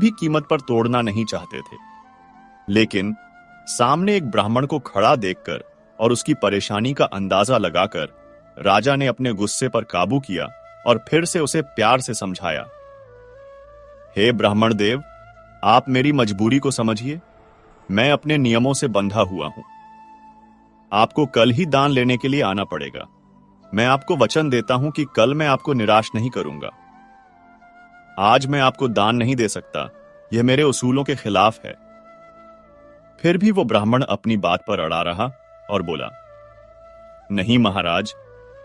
भी कीमत पर तोड़ना नहीं चाहते थे। लेकिन सामने एक ब्राह्मण को खड़ा देखकर और उसकी परेशानी का अंदाजा लगाकर राजा ने अपने गुस्से पर काबू किया और फिर से उसे प्यार से समझाया। हे ब्राह्मण देव, आप मेरी मजबूरी को समझिए। मैं अपने नियमों से बंधा हुआ हूं। आपको कल ही दान लेने के लिए आना पड़ेगा। मैं आपको वचन देता हूं कि कल मैं आपको निराश नहीं करूंगा। आज मैं आपको दान नहीं दे सकता, यह मेरे उसूलों के खिलाफ है। फिर भी वो ब्राह्मण अपनी बात पर अड़ा रहा और बोला, नहीं महाराज,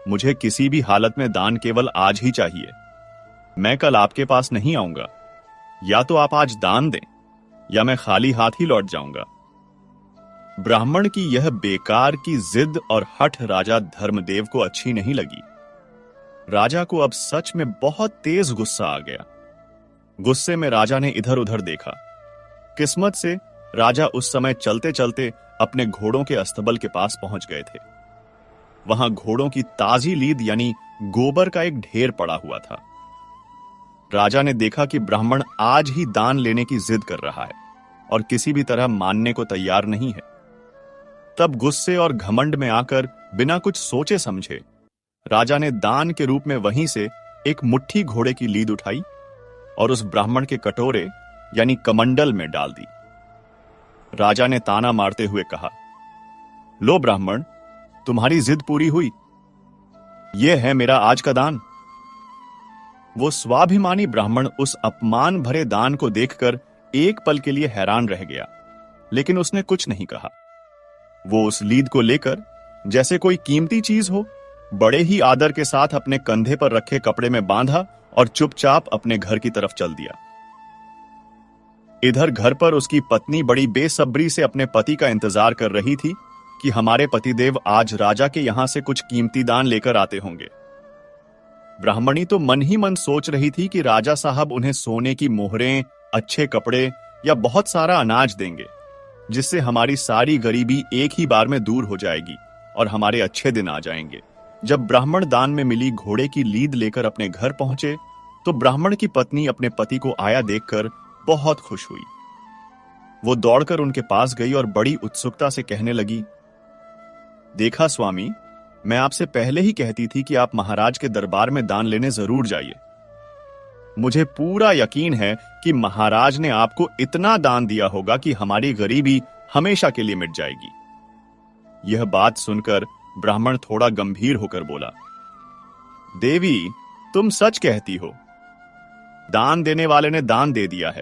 मुझे किसी भी हालत में दान केवल आज ही चाहिए। मैं कल आपके पास नहीं आऊंगा। या तो आप आज दान दें या मैं खाली हाथ ही लौट जाऊंगा। ब्राह्मण की यह बेकार की जिद और हठ राजा धर्मदेव को अच्छी नहीं लगी। राजा को अब सच में बहुत तेज गुस्सा आ गया। गुस्से में राजा ने इधर उधर देखा। किस्मत से राजा उस समय चलते चलते अपने घोड़ों के अस्तबल के पास पहुंच गए थे। वहां घोड़ों की ताजी लीद यानी गोबर का एक ढेर पड़ा हुआ था। राजा ने देखा कि ब्राह्मण आज ही दान लेने की जिद कर रहा है और किसी भी तरह मानने को तैयार नहीं है। तब गुस्से और घमंड में आकर बिना कुछ सोचे समझे राजा ने दान के रूप में वहीं से एक मुट्ठी घोड़े की लीद उठाई और उस ब्राह्मण के कटोरे यानी कमंडल में डाल दी। राजा ने ताना मारते हुए कहा, लो ब्राह्मण, तुम्हारी जिद पूरी हुई। यह है मेरा आज का दान। वो स्वाभिमानी ब्राह्मण उस अपमान भरे दान को देखकर एक पल के लिए हैरान रह गया, लेकिन उसने कुछ नहीं कहा। वो उस लीद को लेकर जैसे कोई कीमती चीज हो, बड़े ही आदर के साथ अपने कंधे पर रखे कपड़े में बांधा और चुपचाप अपने घर की तरफ चल दिया। इधर घर पर उसकी पत्नी बड़ी बेसब्री से अपने पति का इंतजार कर रही थी कि हमारे पतिदेव आज राजा के यहां से कुछ कीमती दान लेकर आते होंगे। ब्राह्मणी तो मन ही मन सोच रही थी कि राजा साहब उन्हें सोने की मोहरें, अच्छे कपड़े या बहुत सारा अनाज देंगे, जिससे हमारी सारी गरीबी एक ही बार में दूर हो जाएगी और हमारे अच्छे दिन आ जाएंगे। जब ब्राह्मण दान में मिली घोड़े की लीद लेकर अपने घर पहुंचे तो ब्राह्मण की पत्नी अपने पति को आया देखकर बहुत खुश हुई। वो दौड़कर उनके पास गई और बड़ी उत्सुकता से कहने लगी, देखा स्वामी, मैं आपसे पहले ही कहती थी कि आप महाराज के दरबार में दान लेने जरूर जाइए। मुझे पूरा यकीन है कि महाराज ने आपको इतना दान दिया होगा कि हमारी गरीबी हमेशा के लिए मिट जाएगी। यह बात सुनकर ब्राह्मण थोड़ा गंभीर होकर बोला, देवी, तुम सच कहती हो। दान देने वाले ने दान दे दिया है